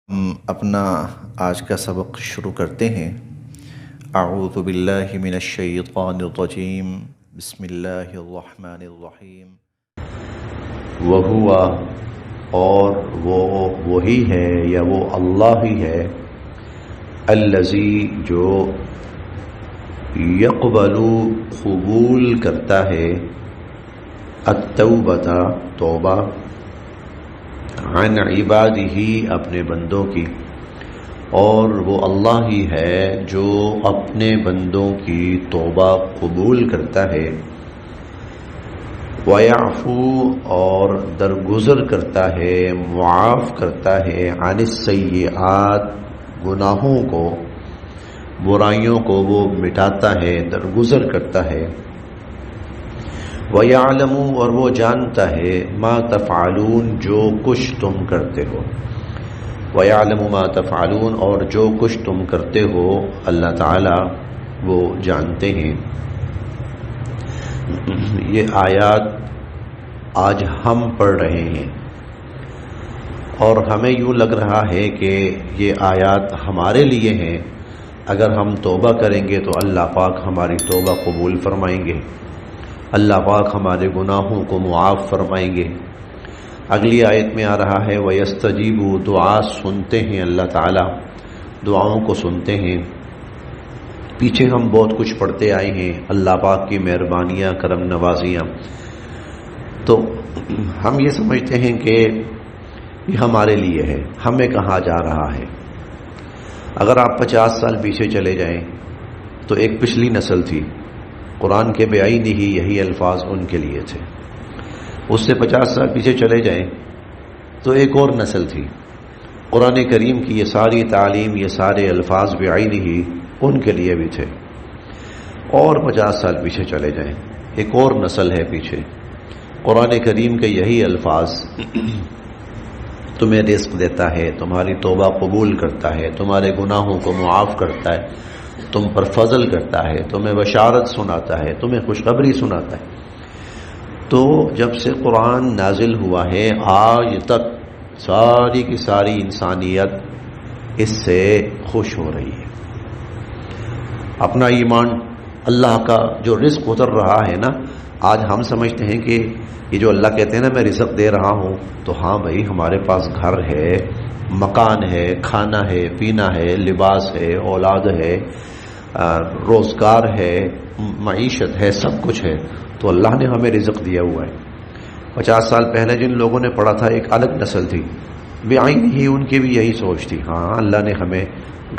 ہم اپنا آج کا سبق شروع کرتے ہیں۔ اعوذ باللہ من الشیطان الرجیم، بسم اللہ الرحمن الرحیم۔ وہوا، اور وہ وہی ہے یا وہ اللہ ہی ہے، الذی جو یقبل قبول کرتا ہے، التوبۃ توبہ، عن عبادہ اپنے بندوں کی، اور وہ اللہ ہی ہے جو اپنے بندوں کی توبہ قبول کرتا ہے، ویعفو اور درگزر کرتا ہے، معاف کرتا ہے، عن السیئات گناہوں کو، برائیوں کو وہ مٹاتا ہے، درگزر کرتا ہے، وَيَعْلَمُ اور وہ جانتا ہے، مَا تَفْعَلُونَ جو کچھ تم کرتے ہو، وَيَعْلَمُ مَا تَفْعَلُونَ اور جو کچھ تم کرتے ہو اللہ تعالی وہ جانتے ہیں۔ یہ آیات آج ہم پڑھ رہے ہیں اور ہمیں یوں لگ رہا ہے کہ یہ آیات ہمارے لیے ہیں، اگر ہم توبہ کریں گے تو اللہ پاک ہماری توبہ قبول فرمائیں گے، اللہ پاک ہمارے گناہوں کو معاف فرمائیں گے۔ اگلی آیت میں آ رہا ہے وَيَسْتَجِيبُ دعا سنتے ہیں، اللہ تعالیٰ دعاؤں کو سنتے ہیں۔ پیچھے ہم بہت کچھ پڑھتے آئے ہیں، اللہ پاک کی مہربانیاں، کرم نوازیاں، تو ہم یہ سمجھتے ہیں کہ یہ ہمارے لیے ہے، ہمیں کہاں جا رہا ہے۔ اگر آپ 50 سال پیچھے چلے جائیں تو ایک پچھلی نسل تھی، قرآن کے بعین ہی یہی الفاظ ان کے لیے تھے۔ اس سے 50 سال پیچھے چلے جائیں تو ایک اور نسل تھی، قرآن کریم کی یہ ساری تعلیم، یہ سارے الفاظ بعین ہی ان کے لیے بھی تھے۔ اور 50 سال پیچھے چلے جائیں، ایک اور نسل ہے پیچھے، قرآن کریم کے یہی الفاظ تمہیں رزق دیتا ہے، تمہاری توبہ قبول کرتا ہے، تمہارے گناہوں کو معاف کرتا ہے، تم پر فضل کرتا ہے، تمہیں بشارت سناتا ہے، تمہیں خوشخبری سناتا ہے۔ تو جب سے قرآن نازل ہوا ہے آج تک ساری کی ساری انسانیت اس سے خوش ہو رہی ہے۔ اپنا ایمان، اللہ کا جو رزق اتر رہا ہے نا، آج ہم سمجھتے ہیں کہ یہ جو اللہ کہتے ہیں نا میں رزق دے رہا ہوں، تو ہاں بھائی ہمارے پاس گھر ہے، مکان ہے، کھانا ہے، پینا ہے، لباس ہے، اولاد ہے، روزگار ہے، معیشت ہے، سب کچھ ہے، تو اللہ نے ہمیں رزق دیا ہوا ہے۔ 50 سال پہلے جن لوگوں نے پڑھا تھا ایک الگ نسل تھی، بعین ہی ان کی بھی یہی سوچ تھی، ہاں اللہ نے ہمیں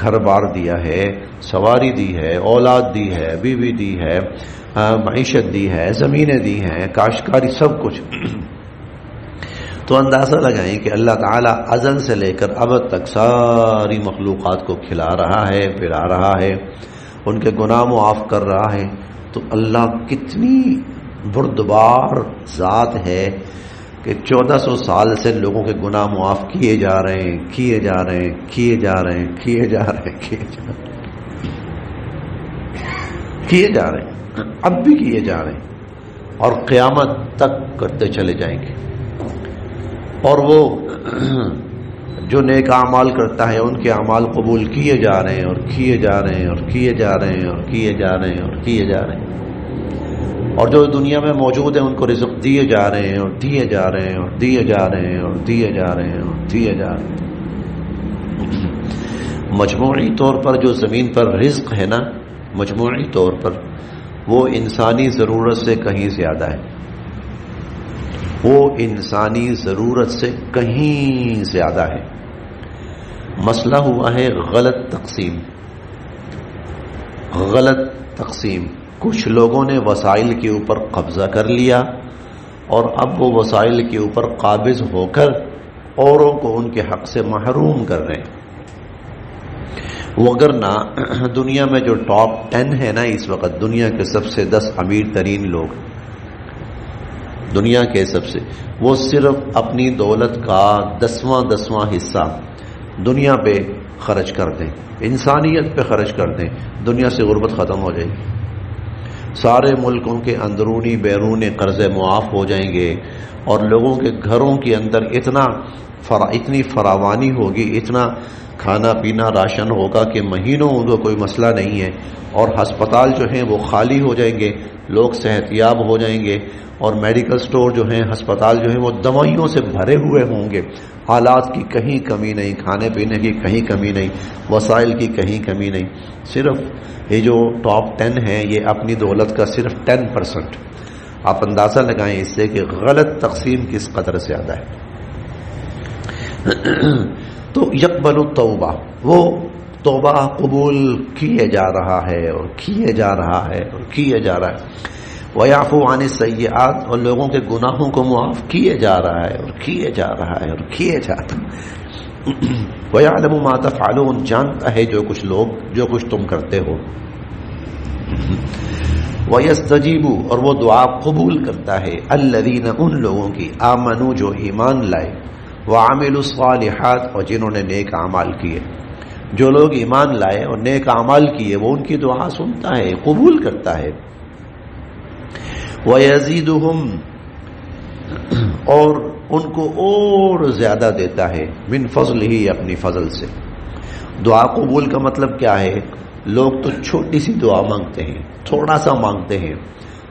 گھر بار دیا ہے، سواری دی ہے، اولاد دی ہے، بیوی دی ہے، معیشت دی ہے، زمینیں دی ہیں، کاشتکاری، سب کچھ۔ تو اندازہ لگائیں کہ اللہ تعالیٰ ازل سے لے کر اب تک ساری مخلوقات کو کھلا رہا ہے، پلا رہا ہے، ان کے گناہ معاف کر رہا ہے، تو اللہ کتنی بردبار ذات ہے کہ 1400 سال سے لوگوں کے گناہ معاف کیے جا رہے ہیں، کیے جا رہے ہیں، کیے جا رہے ہیں، کیے جا رہے ہیں، کیے جا رہے ہیں، کیے جا رہے ہیں، اب بھی کیے جا رہے ہیں، اور قیامت تک کرتے چلے جائیں گے۔ اور وہ جو نیک اعمال کرتا ہے ان کے اعمال قبول کیے جا رہے ہیں، اور کیے جا رہے ہیں، اور کیے جا رہے ہیں، اور کیے جا رہے ہیں، اور کیے جا رہے ہیں، اور جو دنیا میں موجود ہیں ان کو رزق دیے جا رہے ہیں، اور دیے جا رہے ہیں، اور دیے جا رہے ہیں، اور دیے جا رہے ہیں، اور دیے جا رہے ہیں۔ مجموعی طور پر جو زمین پر رزق ہے نا، مجموعی طور پر وہ انسانی ضرورت سے کہیں زیادہ ہے، وہ انسانی ضرورت سے کہیں زیادہ ہے۔ مسئلہ ہوا ہے غلط تقسیم، غلط تقسیم۔ کچھ لوگوں نے وسائل کے اوپر قبضہ کر لیا اور اب وہ وسائل کے اوپر قابض ہو کر اوروں کو ان کے حق سے محروم کر رہے ہیں۔ وگرنہ دنیا میں جو ٹاپ 10 ہے نا اس وقت، دنیا کے سب سے 10 امیر ترین لوگ، دنیا کے سب سے، وہ صرف اپنی دولت کا 10واں حصہ دنیا پہ خرچ کر دیں، انسانیت پہ خرچ کر دیں، دنیا سے غربت ختم ہو جائے گی، سارے ملکوں کے اندرونی بیرونی قرضے معاف ہو جائیں گے، اور لوگوں کے گھروں کے اندر اتنی فراوانی ہوگی، اتنا کھانا پینا راشن ہوگا کہ مہینوں ان کو کوئی مسئلہ نہیں ہے، اور ہسپتال جو ہیں وہ خالی ہو جائیں گے، لوگ صحت یاب ہو جائیں گے، اور میڈیکل سٹور جو ہیں، ہسپتال جو ہیں وہ دوائیوں سے بھرے ہوئے ہوں گے، آلات کی کہیں کمی نہیں، کھانے پینے کی کہیں کمی نہیں، وسائل کی کہیں کمی نہیں۔ صرف یہ جو ٹاپ 10 ہیں یہ اپنی دولت کا صرف 10%، آپ اندازہ لگائیں اس سے کہ غلط تقسیم کس قدر زیادہ ہے۔ تو یقبل التوبہ، وہ توبہ قبول کیے جا رہا ہے اور کیے جا رہا ہے اور کیے جا رہا ہے، وَيَعْفُو عَنِ السَّيِّئَاتِ، اور لوگوں کے گناہوں کو معاف کیے جا رہا ہے اور کیے جا رہا ہے اور کیے جاتا ہے۔ وَيَعْلَمُ مَا تَفْعَلُونَ، جانتا ہے جو کچھ تم کرتے ہو۔ وَيَسْتَجِيبُ، اور وہ دعا قبول کرتا ہے، الَّذِينَ، ان لوگوں کی، آمنوا، جو ایمان لائے، وَعَمِلُوا الصَّالِحَاتِ، اور جنہوں نے نیک اعمال کیے۔ جو لوگ ایمان لائے اور نیک اعمال کیے وہ ان کی دعا سنتا ہے، قبول کرتا ہے۔ وَيَزِيدُهُمْ، اور ان کو اور زیادہ دیتا ہے، من فضلہ، اپنی فضل سے۔ دعا قبول کا مطلب کیا ہے؟ لوگ تو چھوٹی سی دعا مانگتے ہیں، تھوڑا سا مانگتے ہیں،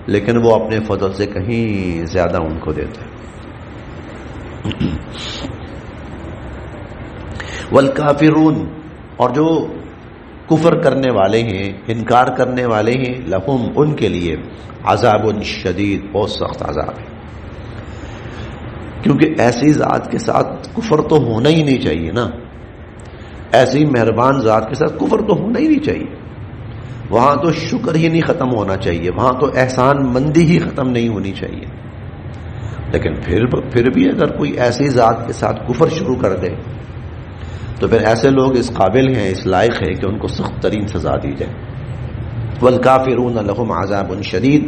لیکن وہ اپنے فضل سے کہیں زیادہ ان کو دیتے ہیں۔ والکافرون، اور جو کفر کرنے والے ہیں، انکار کرنے والے ہیں، لہم، ان کے لیے، عذاب شدید، بہت سخت عذاب ہے۔ کیونکہ ایسی ذات کے ساتھ کفر تو ہونا ہی نہیں چاہیے نا، ایسی مہربان ذات کے ساتھ کفر تو ہونا ہی نہیں چاہیے، وہاں تو شکر ہی نہیں ختم ہونا چاہیے، وہاں تو احسان مندی ہی ختم نہیں ہونی چاہیے۔ لیکن پھر بھی اگر کوئی ایسی ذات کے ساتھ کفر شروع کر دے تو پھر ایسے لوگ اس قابل ہیں، اس لائق ہے کہ ان کو سخت ترین سزا دی جائے۔ والکافرون لہم عذاب شدید،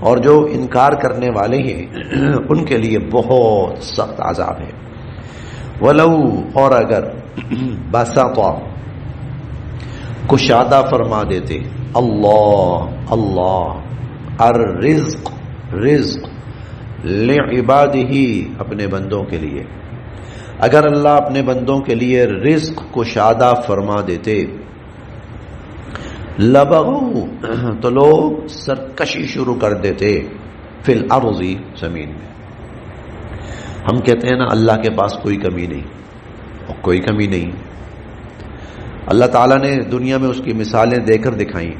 اور جو انکار کرنے والے ہیں ان کے لیے بہت سخت عذاب ہے۔ ولو، اور اگر، بسط، کشادہ فرما دیتے، اللہ الرزق، رزق، لعبادہ، اپنے بندوں کے لیے، اگر اللہ اپنے بندوں کے لیے رزق کشادہ فرما دیتے، لبغوا، تو لوگ سرکشی شروع کر دیتے، فی الارض، زمین میں۔ ہم کہتے ہیں نا اللہ کے پاس کوئی کمی نہیں، اور کوئی کمی نہیں، اللہ تعالیٰ نے دنیا میں اس کی مثالیں دے کر دکھائیں،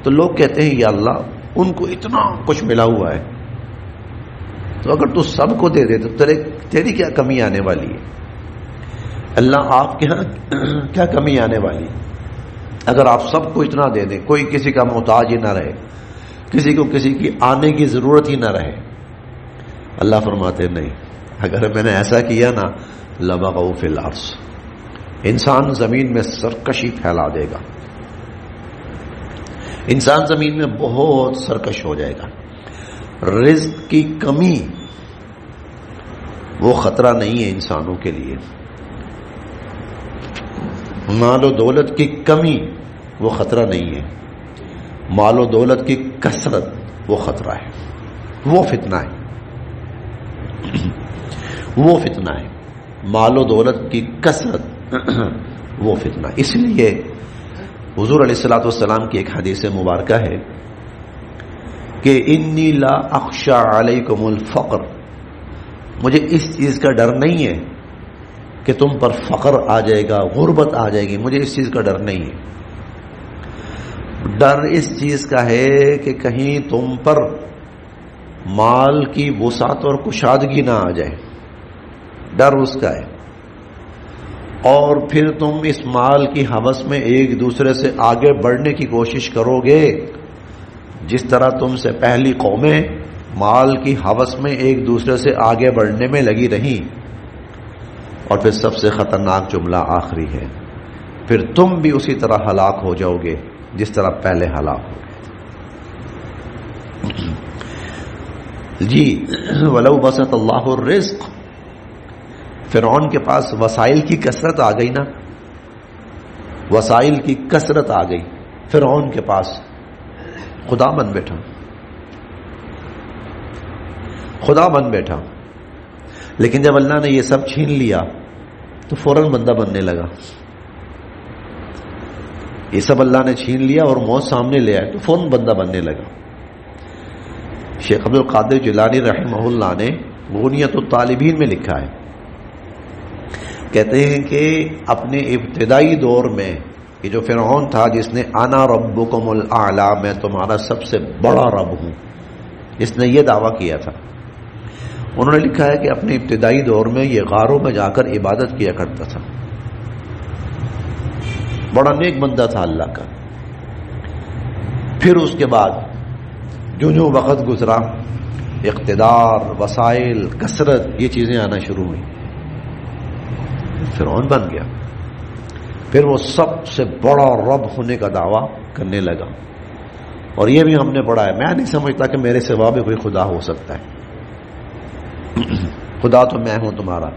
تو لوگ کہتے ہیں یا اللہ ان کو اتنا کچھ ملا ہوا ہے، تو اگر تو سب کو دے دے تو تیری کیا کمی آنے والی ہے؟ اللہ آپ کے ہاں کیا کمی آنے والی ہے؟ اگر آپ سب کو اتنا دے دیں، کوئی کسی کا محتاج ہی نہ رہے، کسی کو کسی کی آنے کی ضرورت ہی نہ رہے، اللہ فرماتے نہیں، اگر میں نے ایسا کیا نا، لبغوا فی الارض، انسان زمین میں سرکشی پھیلا دے گا، انسان زمین میں بہت سرکش ہو جائے گا۔ رزق کی کمی وہ خطرہ نہیں ہے انسانوں کے لیے، مال و دولت کی کمی وہ خطرہ نہیں ہے، مال و دولت کی کثرت وہ خطرہ ہے، وہ فتنہ ہے، وہ فتنہ ہے، مال و دولت کی کثرت وہ فتنہ۔ اس لیے حضور علیہ الصلوۃ والسلام کی ایک حدیث مبارکہ ہے کہ انی لا اخشى علیکم الفقر، مجھے اس چیز کا ڈر نہیں ہے کہ تم پر فقر آ جائے گا، غربت آ جائے گی، مجھے اس چیز کا ڈر نہیں ہے۔ ڈر اس چیز کا ہے کہ کہیں تم پر مال کی وسعت اور کشادگی نہ آ جائے، ڈر اس کا ہے، اور پھر تم اس مال کی ہوس میں ایک دوسرے سے آگے بڑھنے کی کوشش کرو گے، جس طرح تم سے پہلی قومیں مال کی ہوس میں ایک دوسرے سے آگے بڑھنے میں لگی رہیں، اور پھر سب سے خطرناک جملہ آخری ہے، پھر تم بھی اسی طرح ہلاک ہو جاؤ گے جس طرح پہلے ہلاک ہو گئے۔ جی ولو بسط اللہ الرزق، فرعون کے پاس وسائل کی کثرت آ گئی نا، وسائل کی کثرت آ گئی، فرعون کے پاس خدا بن بیٹھا، خدا بن بیٹھا، لیکن جب اللہ نے یہ سب چھین لیا تو فوراً بندہ بننے لگا. یہ سب اللہ نے چھین لیا اور موت سامنے لے آئے تو فوراً بندہ بننے لگا. شیخ عبد القادر جیلانی رحمہ اللہ نے غنیۃ الطالبین میں لکھا ہے، کہتے ہیں کہ اپنے ابتدائی دور میں یہ جو فرعون تھا جس نے انا ربکم الاعلی، میں تمہارا سب سے بڑا رب ہوں، جس نے یہ دعویٰ کیا تھا، انہوں نے لکھا ہے کہ اپنے ابتدائی دور میں یہ غاروں میں جا کر عبادت کیا کرتا تھا، بڑا نیک بندہ تھا اللہ کا. پھر اس کے بعد جو جو وقت گزرا، اقتدار، وسائل، کثرت، یہ چیزیں آنا شروع ہوئی، فرعون بن گیا. پھر وہ سب سے بڑا رب ہونے کا دعویٰ کرنے لگا. اور یہ بھی ہم نے پڑھا ہے، میں نہیں سمجھتا کہ میرے سوا بھی کوئی خدا ہو سکتا ہے، خدا تو میں ہوں تمہارا.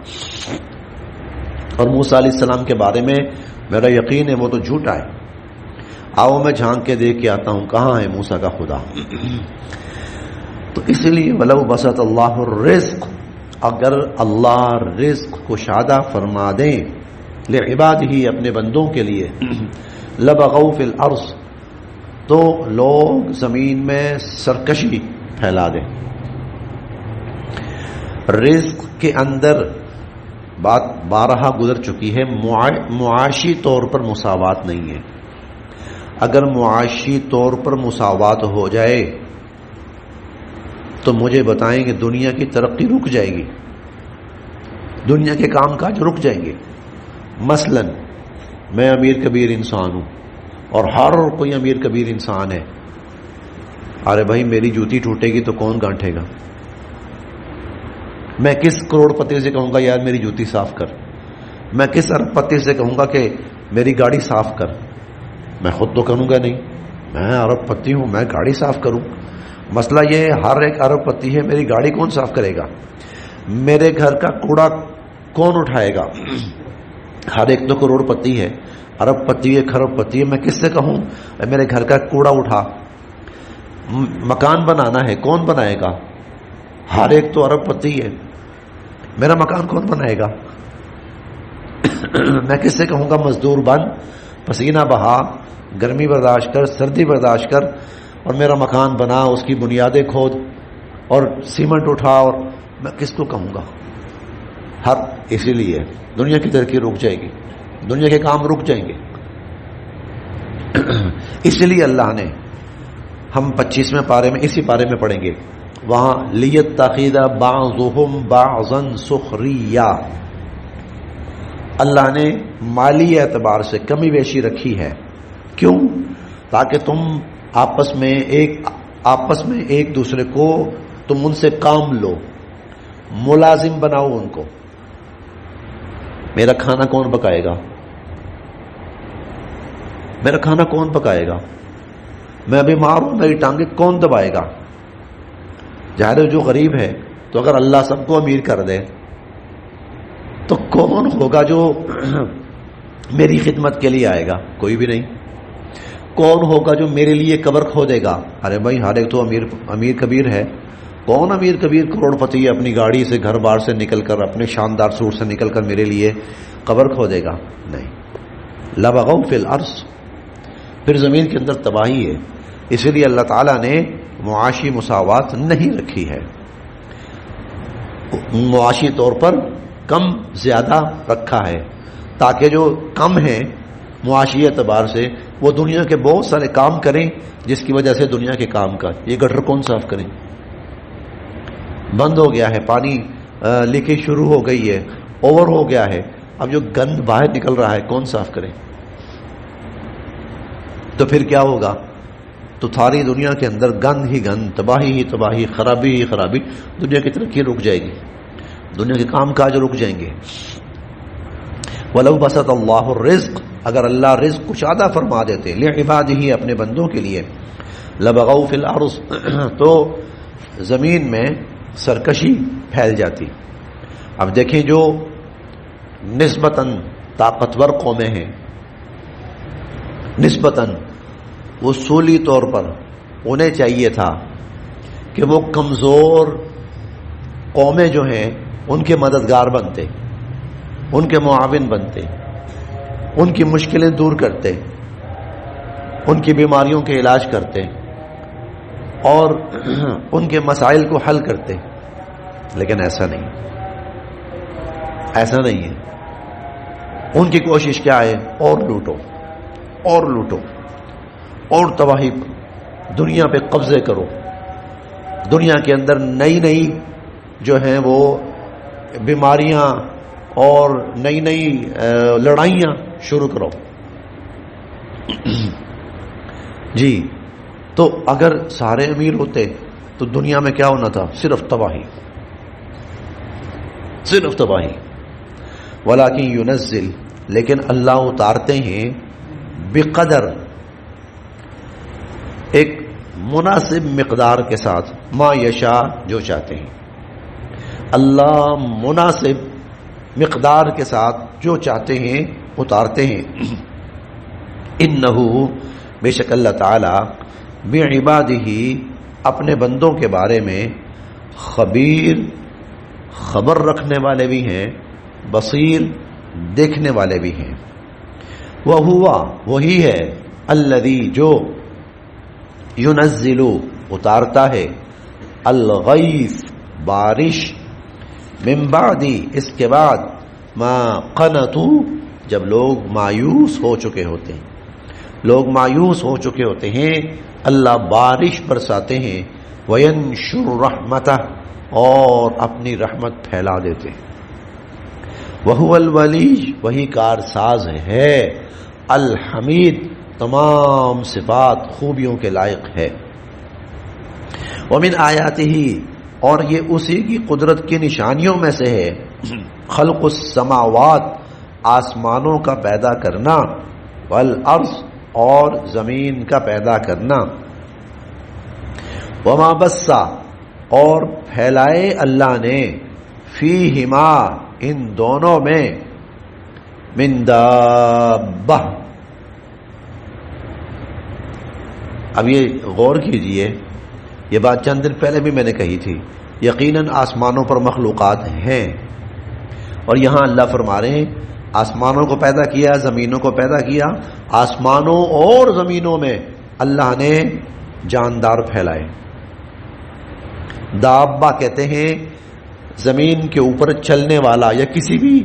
اور موسیٰ علیہ السلام کے بارے میں میرا یقین ہے وہ تو جھوٹا ہے، آؤ میں جھانک کے دیکھ کے آتا ہوں کہاں ہے موسیٰ کا خدا. تو اسی لیے وَلَوْ بَسَطَ اللَّهُ الرِّزْقَ، اگر اللہ رزق کشادہ فرما دیں لعبادہ، اپنے بندوں کے لیے، لَبَغَوْا فِي الْأَرْضِ، تو لوگ زمین میں سرکشی پھیلا دیں. رزق کے اندر بات بارہا گزر چکی ہے، معاشی طور پر مساوات نہیں ہے. اگر معاشی طور پر مساوات ہو جائے تو مجھے بتائیں کہ دنیا کی ترقی رک جائے گی، دنیا کے کام کاج رک جائیں گے. مثلا میں امیر کبیر انسان ہوں اور ہر کوئی امیر کبیر انسان ہے. ارے بھائی میری جوتی ٹوٹے گی تو کون گانٹھے گا؟ میں کس کروڑ پتی سے کہوں گا یار میری جوتی صاف کر؟ میں کس ارب پتی سے کہوں گا کہ میری گاڑی صاف کر؟ میں خود تو کروں گا نہیں، میں ارب پتی ہوں، میں گاڑی صاف کروں. مسئلہ یہ ہے ہر ایک ارب پتی ہے، میری گاڑی کون صاف کرے گا؟ میرے گھر کا کوڑا کون اٹھائے گا؟ ہر ایک تو کروڑ پتی ہے، ارب پتی ہے، کھرب پتی ہے. میں کس سے کہوں میرے گھر کا کوڑا اٹھا؟ مکان بنانا ہے، کون بنائے گا؟ ہر ایک تو ارب پتی ہے، میرا مکان کون بنائے گا؟ میں کس سے کہوں گا مزدور بن، پسینہ بہا، گرمی برداشت کر، سردی برداشت کر اور میرا مکان بنا، اس کی بنیادیں کھود اور سیمنٹ اٹھا، اور میں کس کو کہوں گا؟ اسی لیے دنیا کی ترقی رک جائے گی، دنیا کے کام رک جائیں گے. اسی لیے اللہ نے، ہم 25ویں پارے میں اسی پارے میں پڑھیں گے وہاں، لیتخذ بعضهم بعضا سخریا، اللہ نے مالی اعتبار سے کمی بیشی رکھی ہے. کیوں؟ تاکہ تم آپس میں ایک دوسرے کو، تم ان سے کام لو، ملازم بناؤ ان کو. میرا کھانا کون پکائے گا؟ میرا کھانا کون پکائے گا؟ میں بیمار ہوں، میری ٹانگیں کون دبائے گا؟ ظاہر جو غریب ہے، تو اگر اللہ سب کو امیر کر دے تو کون ہوگا جو میری خدمت کے لیے آئے گا؟ کوئی بھی نہیں. کون ہوگا جو میرے لیے قبر کھودے گا؟ ارے بھائی ہر ایک تو امیر کبیر ہے. کون امیر کبیر کروڑ پتی اپنی گاڑی سے، گھر بار سے نکل کر، اپنے شاندار سوٹ سے نکل کر میرے لیے قبر کھودے گا؟ نہیں. لبغوا فی الارض، پھر زمین کے اندر تباہی ہے. اسی لیے اللہ تعالیٰ نے معاشی مساوات نہیں رکھی ہے، معاشی طور پر کم زیادہ رکھا ہے، تاکہ جو کم ہیں معاشی اعتبار سے وہ دنیا کے بہت سارے کام کریں، جس کی وجہ سے دنیا کے کام کا، یہ گٹر کون صاف کریں؟ بند ہو گیا ہے، پانی لیکیج شروع ہو گئی ہے، اوور ہو گیا ہے، اب جو گند باہر نکل رہا ہے کون صاف کریں؟ تو پھر کیا ہوگا؟ تو ساری دنیا کے اندر گند ہی گند، تباہی ہی تباہی، خرابی ہی خرابی. دنیا کی ترقی رک جائے گی، دنیا کے کام کاج رک جائیں گے. وَلَوْ بَسَطَ اللَّهُ الرِّزْقَ، اگر اللہ رزق کشادہ فرما دیتے لعبادہ، اپنے بندوں کے لیے، لَبَغَوْا فِي الْأَرْضِ، تو زمین میں سرکشی پھیل جاتی. اب دیکھیں جو نسبتاً طاقتور قومیں ہیں، نسبتاً اصولی طور پر انہیں چاہیے تھا کہ وہ کمزور قومیں جو ہیں ان کے مددگار بنتے، ان کے معاون بنتے، ان کی مشکلیں دور کرتے، ان کی بیماریوں کے علاج کرتے اور ان کے مسائل کو حل کرتے. لیکن ایسا نہیں، ایسا نہیں ہے. ان کی کوشش کیا ہے؟ اور لوٹو، اور لوٹو، اور تباہی، دنیا پہ قبضے کرو، دنیا کے اندر نئی نئی جو ہیں وہ بیماریاں اور نئی نئی لڑائیاں شروع کرو. جی تو اگر سارے امیر ہوتے تو دنیا میں کیا ہونا تھا؟ صرف تباہی، صرف تباہی. ولیکن ينزل، لیکن اللہ اتارتے ہیں بقدر، ایک مناسب مقدار کے ساتھ، ما یشاء، جو چاہتے ہیں. اللہ مناسب مقدار کے ساتھ جو چاہتے ہیں اتارتے ہیں. انہ، بے شک اللہ تعالی، بعبادہ، اپنے بندوں کے بارے میں خبیر، خبر رکھنے والے بھی ہیں، بصیر، دیکھنے والے بھی ہیں. وہوا، وہی ہے، الذی، جو ينزل، اتارتا ہے، الغیث، بارش، من بعد، اس کے بعد، ما قنطوا، جب لوگ مایوس ہو چکے ہوتے ہیں. لوگ مایوس ہو چکے ہوتے ہیں، اللہ بارش برساتے ہیں. وینشر رحمتہ، اور اپنی رحمت پھیلا دیتے ہیں. وہو الولی، وہی کارساز ہے، الحمید، تمام صفات خوبیوں کے لائق ہے. ومن آیاتہ، اور یہ اسی کی قدرت کی نشانیوں میں سے ہے، خلق السماوات، آسمانوں کا پیدا کرنا، والارض، اور زمین کا پیدا کرنا. وما بسا، اور پھیلائے اللہ نے، فیہما، ان دونوں میں، من دابہ. اب یہ غور کیجئے، یہ بات چند دن پہلے بھی میں نے کہی تھی. یقیناً آسمانوں پر مخلوقات ہیں، اور یہاں اللہ فرما رہے ہیں آسمانوں کو پیدا کیا، زمینوں کو پیدا کیا. آسمانوں اور زمینوں میں اللہ نے جاندار پھیلائے. دابہ کہتے ہیں زمین کے اوپر چلنے والا، یا کسی بھی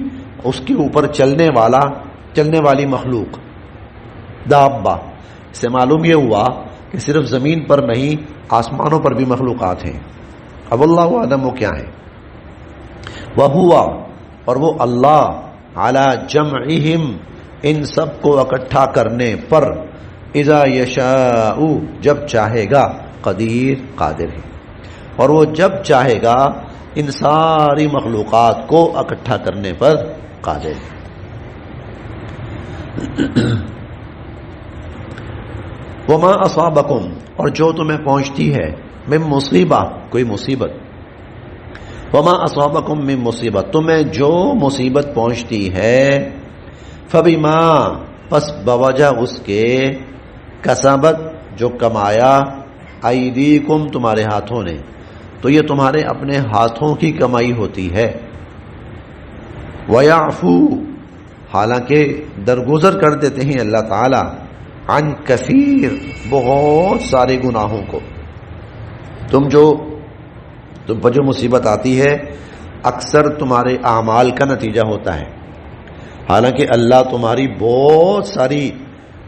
اس کے اوپر چلنے والی مخلوق. دابہ سے معلوم یہ ہوا کہ صرف زمین پر نہیں، آسمانوں پر بھی مخلوقات ہیں. اب اللہ اعلم وہ کیا ہے. وہوا، اور وہ اللہ، علی جمعہم، ان سب کو اکٹھا کرنے پر، اذا یشاء، جب چاہے گا، قدیر، قادر ہے. اور وہ جب چاہے گا ان ساری مخلوقات کو اکٹھا کرنے پر قادر ہے. وما اصابکم، اور جو تمہیں پہنچتی ہے، من مصیبہ، کوئی مصیبت. وما اصابکم من مصیبت، تمہیں جو مصیبت پہنچتی ہے، فبما، پس بوجہ اس کے، کسبت، جو کمایا، ایدیکم، تمہارے ہاتھوں نے. تو یہ تمہارے اپنے ہاتھوں کی کمائی ہوتی ہے. ویعفو، حالانکہ درگزر کر دیتے ہیں اللہ تعالی، عن کثیر، بہت سارے گناہوں کو. تم پر جو مصیبت آتی ہے اکثر تمہارے اعمال کا نتیجہ ہوتا ہے. حالانکہ اللہ تمہاری بہت ساری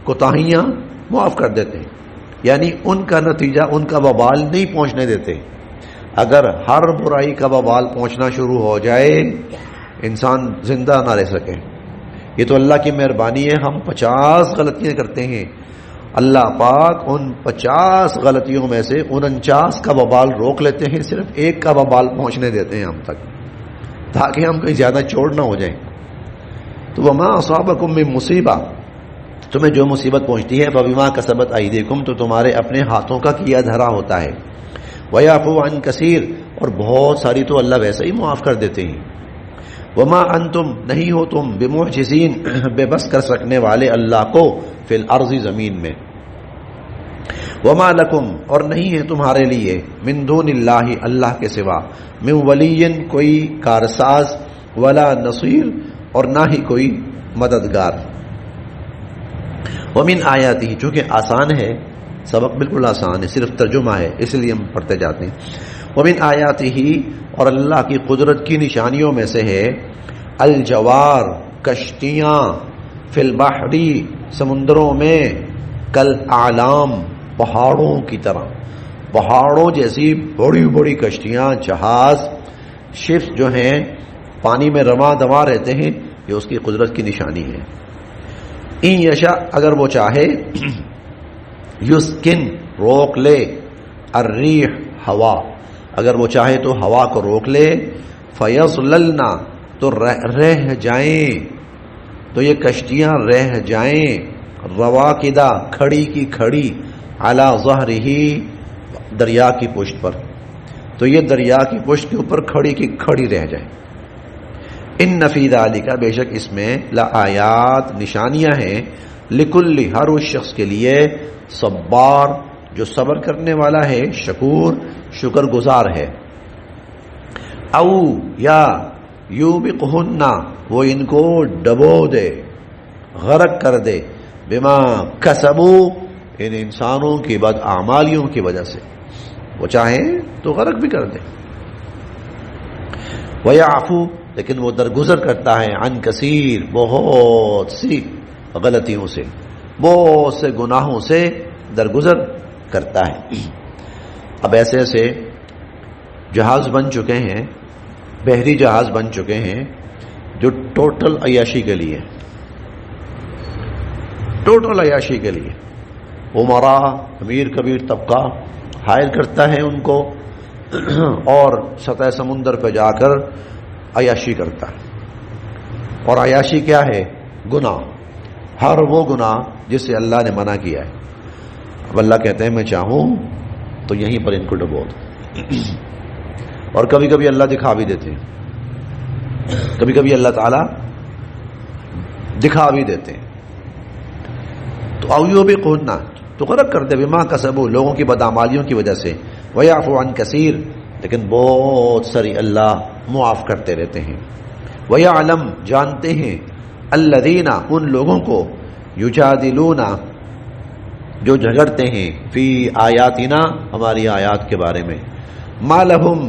کوتاہیاں معاف کر دیتے ہیں، یعنی ان کا نتیجہ، ان کا وبال نہیں پہنچنے دیتے. اگر ہر برائی کا وبال پہنچنا شروع ہو جائے، انسان زندہ نہ رہ سکے. یہ تو اللہ کی مہربانی ہے. ہم 50 غلطیاں کرتے ہیں، اللہ پاک ان 50 غلطیوں میں سے 49 کا وبال روک لیتے ہیں، صرف ایک کا وبال پہنچنے دیتے ہیں ہم تک، تاکہ ہم کہیں زیادہ چوٹ نہ ہو جائیں. تو وما اصابکم من مصیبہ، تمہیں جو مصیبت پہنچتی ہے، فبما کسبت ایدیکم، تو تمہارے اپنے ہاتھوں کا کیا دھرا ہوتا ہے. ویعفو عن کثیر، اور بہت ساری تو اللہ ویسے ہی معاف کر دیتے ہیں. وما انتم، نہیں ہو تم، بمعجزین، بے بس کر سکنے والے اللہ کو، فی الارض، زمین میں. وما لکم اور نہیں ہے تمہارے لیے من دون اللہ اللہ کے سوا من ولی کوئی کارساز ولا نصیر اور نہ ہی کوئی مددگار. ومن آیاتہ چونکہ آسان ہے سبق بالکل آسان ہے صرف ترجمہ ہے اس لیے ہم پڑھتے جاتے ہیں. ومن آیاتہ اور اللہ کی قدرت کی نشانیوں میں سے ہے الجوار کشتیاں فی البحر سمندروں میں کل اعلام پہاڑوں کی طرح پہاڑوں جیسی بڑی بڑی کشتیاں جہاز شپس جو ہیں پانی میں رواں دواں رہتے ہیں یہ اس کی قدرت کی نشانی ہے. ان یشاء اگر وہ چاہے یسکن روک لے الریح ہوا اگر وہ چاہے تو ہوا کو روک لے فیظللنا تو رہ جائیں تو یہ کشتیاں رہ جائیں رواقدہ کھڑی کی کھڑی علی ظہرہ دریا کی پشت پر تو یہ دریا کی پشت کے اوپر کھڑی کی کھڑی رہ جائیں. ان فی ذالک بے شک اس میں لآیات نشانیاں ہیں لکل ہر اس شخص کے لیے صبار جو صبر کرنے والا ہے شکور شکر گزار ہے. او یا یوبقہن وہ ان کو ڈبو دے غرق کر دے بما کسبو ان انسانوں کی بد اعمالیوں کی وجہ سے وہ چاہیں تو غرق بھی کر دے. ویعفو لیکن وہ درگزر کرتا ہے عن کثیر بہت سی غلطیوں سے بہت سے گناہوں سے درگزر کرتا ہے. اب ایسے ایسے جہاز بن چکے ہیں بحری جہاز بن چکے ہیں جو ٹوٹل عیاشی کے لیے عمراء امیر کبیر طبقہ ہائر کرتا ہے ان کو اور سطح سمندر پہ جا کر عیاشی کرتا ہے. اور عیاشی کیا ہے؟ گناہ ہر وہ گناہ جس سے اللہ نے منع کیا ہے. اب اللہ کہتے ہیں میں چاہوں تو یہیں پر ان کو ڈبو دوں. اور کبھی کبھی اللہ دکھا بھی دیتے ہیں کبھی کبھی اللہ تعالیٰ دکھا بھی دیتے ہیں. تو اویو بھی قوتنا تو غرق کر دے بما کسبو لوگوں کی بدعمالیوں کی وجہ سے ویعفو عن کثیر لیکن بہت ساری اللہ معاف کرتے رہتے ہیں. ویعلم جانتے ہیں الذین ان لوگوں کو یجادلون جو جھگڑتے ہیں فی آیاتنا ہماری آیات کے بارے میں ما لہم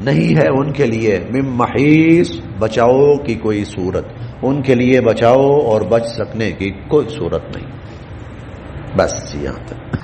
نہیں ہے ان کے لیے من محیص بچاؤ کی کوئی صورت ان کے لیے بچاؤ اور بچ سکنے کی کوئی صورت نہیں. بس یہاں تک.